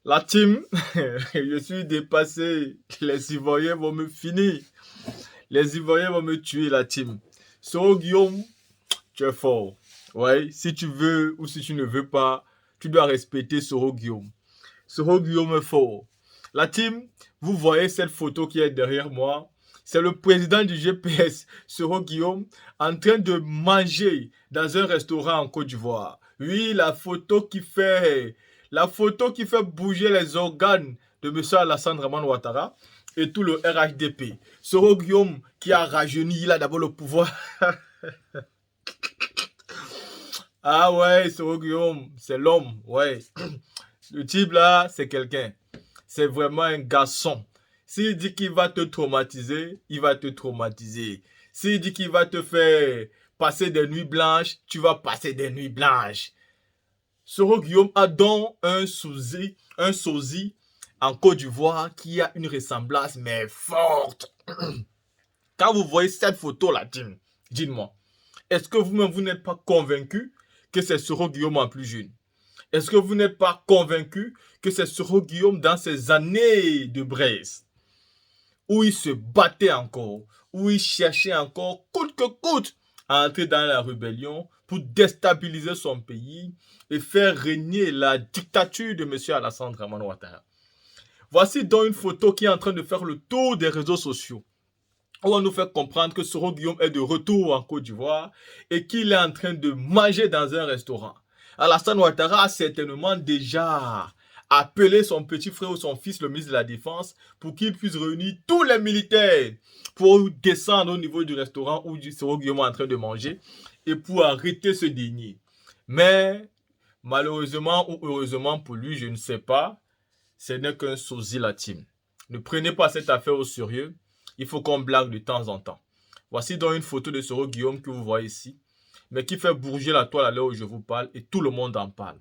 La team, je suis dépassé. Les Ivoiriens vont me finir. Les Ivoiriens vont me tuer, la team. Soro Guillaume, tu es fort. Ouais, si tu veux ou si tu ne veux pas, tu dois respecter Soro Guillaume. Soro Guillaume est fort. La team, vous voyez cette photo qui est derrière moi. C'est le président du GPS, Soro Guillaume, en train de manger dans un restaurant en Côte d'Ivoire. Oui, la photo qui fait bouger les organes de M. Alassane Draman Ouattara et tout le RHDP. Soro Guillaume qui a rajeuni, il a d'abord le pouvoir. Ah ouais, Soro Guillaume, c'est l'homme, ouais. Le type là, c'est quelqu'un. C'est vraiment un garçon. S'il dit qu'il va te traumatiser, il va te traumatiser. S'il dit qu'il va te faire passer des nuits blanches, tu vas passer des nuits blanches. Soro Guillaume a donc un sosie en Côte d'Ivoire qui a une ressemblance mais forte. Quand vous voyez cette photo là, dites-moi, est-ce que vous-même vous n'êtes pas convaincu que c'est Soro Guillaume en plus jeune? Est-ce que vous n'êtes pas convaincu que c'est Soro Guillaume dans ses années de Brest, où il se battait encore, où il cherchait encore, coûte que coûte, à entrer dans la rébellion pour déstabiliser son pays et faire régner la dictature de M. Alassane Draman Ouattara. Voici donc une photo qui est en train de faire le tour des réseaux sociaux, où on nous fait comprendre que Soro Guillaume est de retour en Côte d'Ivoire et qu'il est en train de manger dans un restaurant. Alassane Ouattara a certainement déjà appelé son petit frère ou son fils, le ministre de la Défense, pour qu'il puisse réunir tous les militaires pour descendre au niveau du restaurant où Soro Guillaume est en train de manger et pour arrêter ce dernier. Mais malheureusement ou heureusement pour lui, je ne sais pas, ce n'est qu'un sosie la team. Ne prenez pas cette affaire au sérieux. Il faut qu'on blague de temps en temps. Voici donc une photo de Soro Guillaume que vous voyez ici, mais qui fait bouger la toile à l'heure où je vous parle et tout le monde en parle.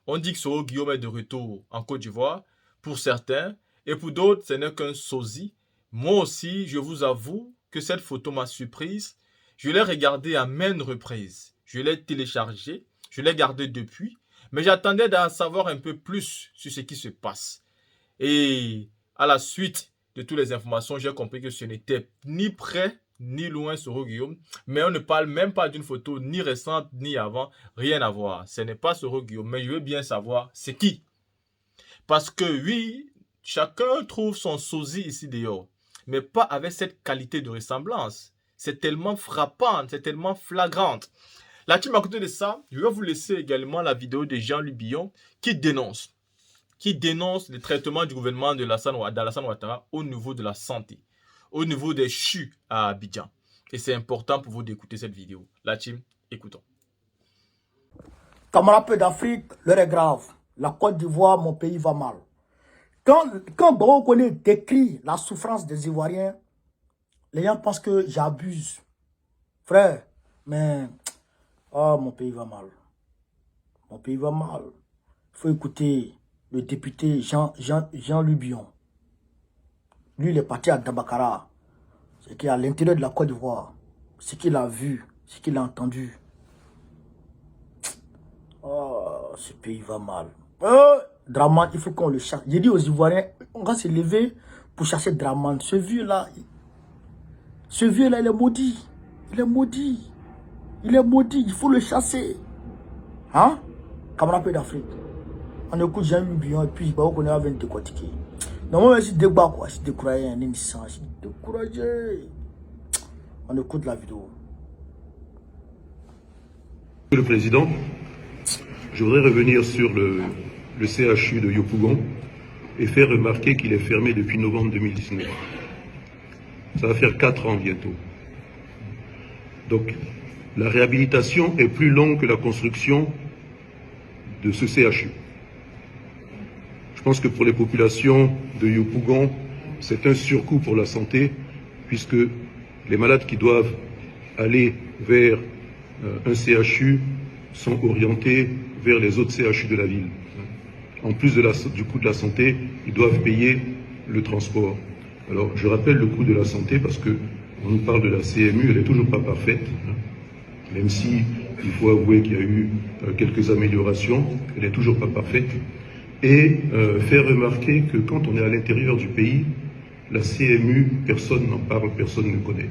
On dit que Soro Guillaume est de retour en Côte d'Ivoire pour certains et pour d'autres, ce n'est qu'un sosie. Moi aussi, je vous avoue que cette photo m'a surprise. Je l'ai regardée à maintes reprises. Je l'ai téléchargée, je l'ai gardée depuis, mais j'attendais d'en savoir un peu plus sur ce qui se passe. Et à la suite de toutes les informations, j'ai compris que ce n'était ni près ni loin Soro Guillaume, mais on ne parle même pas d'une photo ni récente ni avant, rien à voir. Ce n'est pas Soro Guillaume, mais je veux bien savoir c'est qui. Parce que oui, chacun trouve son sosie ici dehors, mais pas avec cette qualité de ressemblance. C'est tellement frappant, c'est tellement flagrante. La team à côté de ça, je vais vous laisser également la vidéo de Jean-Louis Billon qui dénonce le traitement du gouvernement d'Alassane Ouattara au niveau de la santé, au niveau des CHU à Abidjan. Et c'est important pour vous d'écouter cette vidéo. La team, écoutons. Camarades d'Afrique, l'heure est grave. La Côte d'Ivoire, mon pays va mal. Quand Baro Koné décrit la souffrance des Ivoiriens, les gens pensent que j'abuse. Frère, mais oh, mon pays va mal. Mon pays va mal. Il faut écouter le député Jean-Louis Billon. Lui, il est parti à Dabakara. C'est qu'il est à l'intérieur de la Côte d'Ivoire. Ce qu'il a vu, ce qu'il a entendu. Oh, ce pays va mal. Draman, il faut qu'on le cherche. J'ai dit aux Ivoiriens, on va se lever pour chercher Draman. Ce vieux-là, il est maudit. Il est maudit. Il est maudit, il faut le chasser. Hein? Camarade d'Afrique. On écoute Jean-Louis Billon et puis on connaît avec décortiquer. Normalement, je suis débat quoi, je suis découragé, je suis découragé. On écoute la vidéo. Monsieur le Président, je voudrais revenir sur le CHU de Yopougon et faire remarquer qu'il est fermé depuis novembre 2019. Ça va faire 4 ans bientôt. Donc, la réhabilitation est plus longue que la construction de ce CHU. Je pense que pour les populations de Yopougon, c'est un surcoût pour la santé, puisque les malades qui doivent aller vers un CHU sont orientés vers les autres CHU de la ville. En plus du coût de la santé, ils doivent payer le transport. Alors, je rappelle le coût de la santé parce que on nous parle de la CMU, elle n'est toujours pas parfaite, même si il faut avouer qu'il y a eu quelques améliorations, elle n'est toujours pas parfaite. et faire remarquer que quand on est à l'intérieur du pays, la CMU, personne n'en parle, personne ne connaît.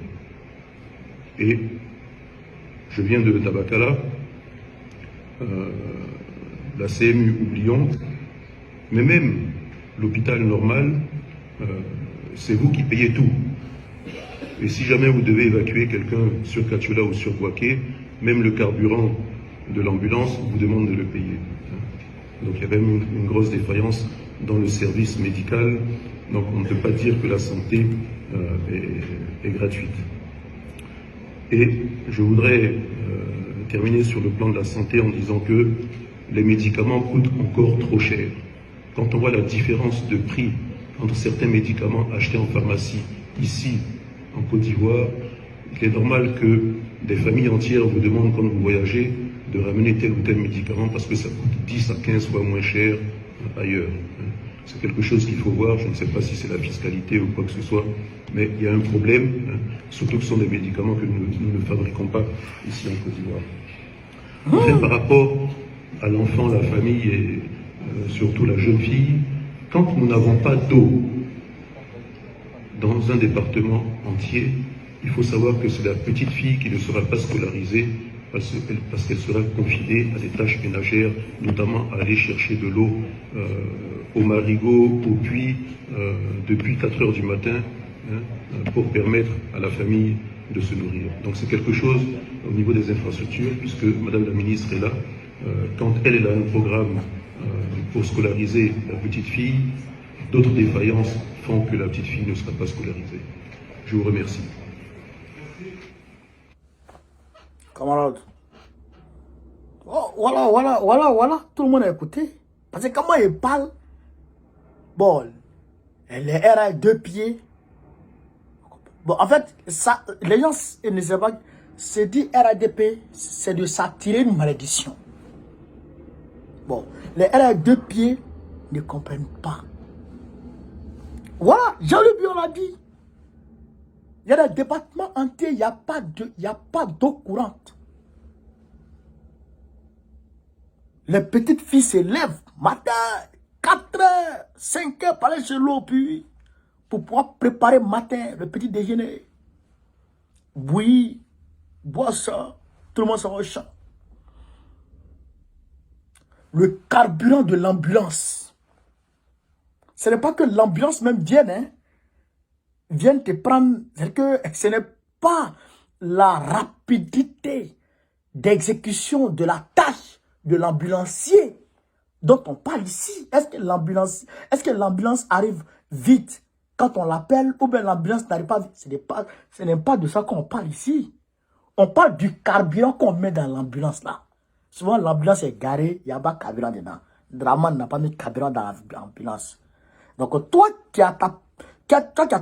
Et je viens de Tabakala, la CMU oublions, mais même l'hôpital normal, c'est vous qui payez tout. Et si jamais vous devez évacuer quelqu'un sur Kachula ou sur Bouaké, même le carburant de l'ambulance vous demande de le payer. Donc il y a même une grosse défaillance dans le service médical. Donc on ne peut pas dire que la santé est gratuite. Et je voudrais terminer sur le plan de la santé en disant que les médicaments coûtent encore trop cher. Quand on voit la différence de prix entre certains médicaments achetés en pharmacie ici, en Côte d'Ivoire, il est normal que des familles entières vous demandent quand vous voyagez de ramener tel ou tel médicament parce que ça coûte 10 à 15 fois moins cher ailleurs. C'est quelque chose qu'il faut voir, je ne sais pas si c'est la fiscalité ou quoi que ce soit, mais il y a un problème, surtout que ce sont des médicaments que nous ne fabriquons pas ici en Côte d'Ivoire. Enfin, par rapport à l'enfant, la famille et surtout la jeune fille, quand nous n'avons pas d'eau dans un département entier, il faut savoir que c'est la petite fille qui ne sera pas scolarisée parce qu'elle sera confinée à des tâches ménagères, notamment à aller chercher de l'eau au marigot, au puits, depuis 4 heures du matin, pour permettre à la famille de se nourrir. Donc c'est quelque chose au niveau des infrastructures, puisque Madame la ministre est là, quand elle a un programme pour scolariser la petite fille, d'autres défaillances font que la petite fille ne sera pas scolarisée. Je vous remercie. Camarade. Oh, voilà. Tout le monde a écouté. Parce que comment il parle, bon, les R a 2 pieds. Bon, en fait, ça, les gens ne savent pas, c'est dit RADP, c'est de s'attirer une malédiction. Bon, les R a 2 pieds ne comprennent pas. Voilà, Jean-Luc Bion l'a dit. Il y a des départements entiers, il n'y a pas d'eau courante. Les petites filles se lèvent matin, 4 heures, 5 heures, pour aller chez l'eau, puis pour pouvoir préparer matin le petit déjeuner. Oui, boire ça, tout le monde s'en va au champ. Le carburant de l'ambulance. Ce n'est pas que l'ambulance même vienne, hein. Viennent te prendre, c'est que ce n'est pas la rapidité d'exécution de la tâche de l'ambulancier dont on parle ici. Est-ce que l'ambulance arrive vite quand on l'appelle ou bien l'ambulance n'arrive pas vite? Ce n'est pas de ça qu'on parle ici. On parle du carburant qu'on met dans l'ambulance là. Souvent l'ambulance est garée, il n'y a pas de carburant dedans. Draman n'a pas mis de carburant dans l'ambulance. Donc toi qui as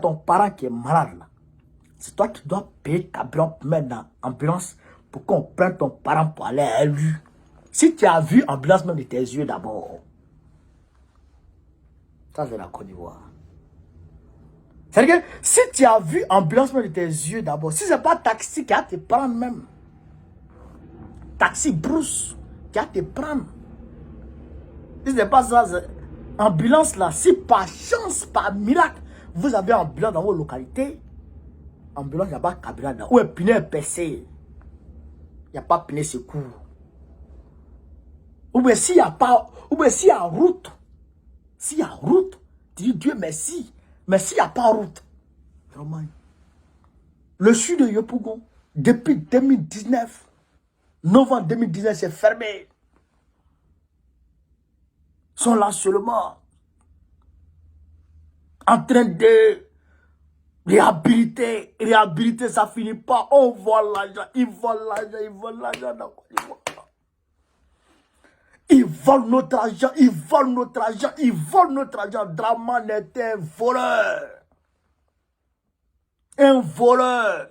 ton parent qui est malade là, c'est toi qui dois payer le carburant pour mettre dans l'ambulance pour qu'on prenne ton parent pour aller à lui. Si tu as vu l'ambulance même de tes yeux d'abord, ça c'est la Côte d'Ivoire. C'est-à-dire que si tu as vu l'ambulance même de tes yeux d'abord, si ce n'est pas taxi qui a te prendre même, taxi brousse qui a te prendre, si ce n'est pas ça, ambulance là, si par chance, par miracle, vous avez ambulance dans vos localités, ambulance, il n'y a pas de carburant dedans. Ou un pneu est percé, il n'y a pas de pneu secours. Ou bien s'il y a pas, ou bien s'il y a route, tu dis Dieu merci. Mais s'il n'y a pas route, vraiment, le sud de Yopougon, depuis 2019, novembre 2019, c'est fermé. Ils sont là seulement en train de réhabiliter, ça finit pas. On vole l'argent, ils volent l'argent dans Côte d'Ivoire. Ils volent notre argent, Draman est un voleur. Un voleur.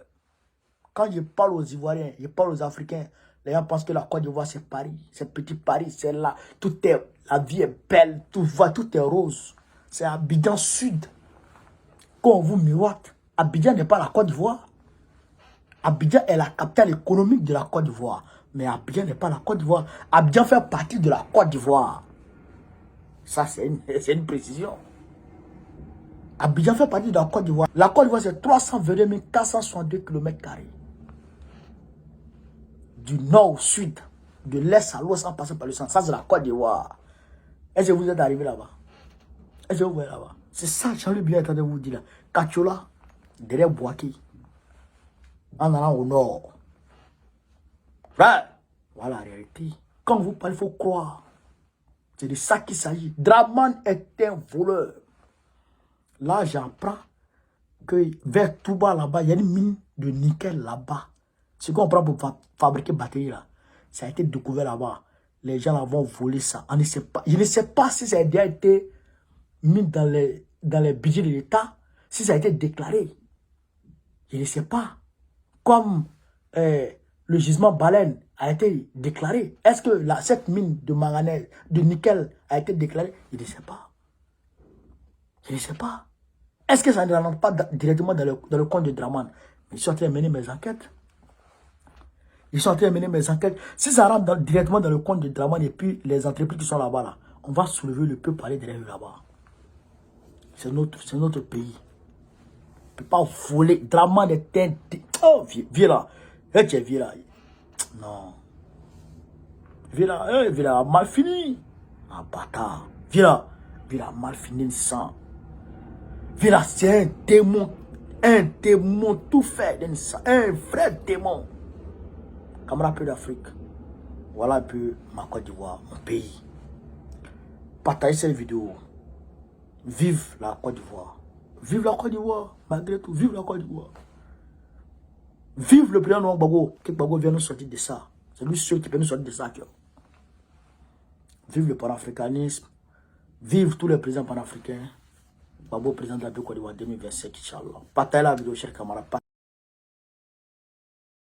Quand je parle aux Ivoiriens, je parle aux Africains, les gens pensent que la Côte d'Ivoire c'est Paris. C'est petit Paris, c'est là. La vie est belle, tout est rose. C'est Abidjan Sud. Quand on vous miroite, Abidjan n'est pas la Côte d'Ivoire. Abidjan est la capitale économique de la Côte d'Ivoire. Mais Abidjan n'est pas la Côte d'Ivoire. Abidjan fait partie de la Côte d'Ivoire. Ça, c'est une précision. Abidjan fait partie de la Côte d'Ivoire. La Côte d'Ivoire, c'est 322 462 km². Du nord au sud, de l'est à l'ouest, en passant par le centre. Ça, c'est la Côte d'Ivoire. Est-ce que vous êtes arrivé là-bas? Est-ce que vous voyez là-bas? C'est ça, Jean-Louis Biya est en train de vous dire là. Kachola, derrière Boaki, en allant au nord. Voilà la réalité. Quand vous parlez, il faut croire. C'est de ça qu'il s'agit. Draman est un voleur. Là, j'apprends que vers Touba, là-bas, il y a une mine de nickel là-bas. Ce qu'on prend pour fabriquer batterie là, ça a été découvert là-bas. Les gens là vont voler ça. On ne sait pas. Je ne sais pas si ça a déjà été mis dans les budgets de l'État, si ça a été déclaré. Je ne sais pas. Comme le gisement baleine a été déclaré. Est-ce que cette mine de manganèse, de nickel a été déclarée? Je ne sais pas. Je ne sais pas. Est-ce que ça ne rentre pas directement dans le compte de Draman? Ils sont en train de mener mes enquêtes. Ils sont en train de mener mes enquêtes. Si ça rentre directement dans le compte de Draman et puis les entreprises qui sont là-bas, là, on va soulever le peuple aller derrière là-bas. C'est notre pays. On ne peut pas voler. Draman est un... Oh, viens là. Viens là. Non. Viens là, mal fini. Ah, bâtard. Viens là, mal fini, sang. Viens là, c'est un démon tout fait, un vrai démon. Camarade peu d'Afrique. Voilà un peu ma Côte d'Ivoire, mon pays. Partagez cette vidéo. Vive la Côte d'Ivoire. Vive la Côte d'Ivoire, malgré tout. Vive la Côte d'Ivoire. Vive le président Noam Gbagbo. Que Gbagbo vient nous sortir de ça. C'est lui seul qui peut nous sortir de ça. Vive le panafricanisme. Vive tous les présidents panafricains. Gbagbo, président de la Côte d'Ivoire 2025, Inch'Allah. Partagez la vidéo, chers camarades.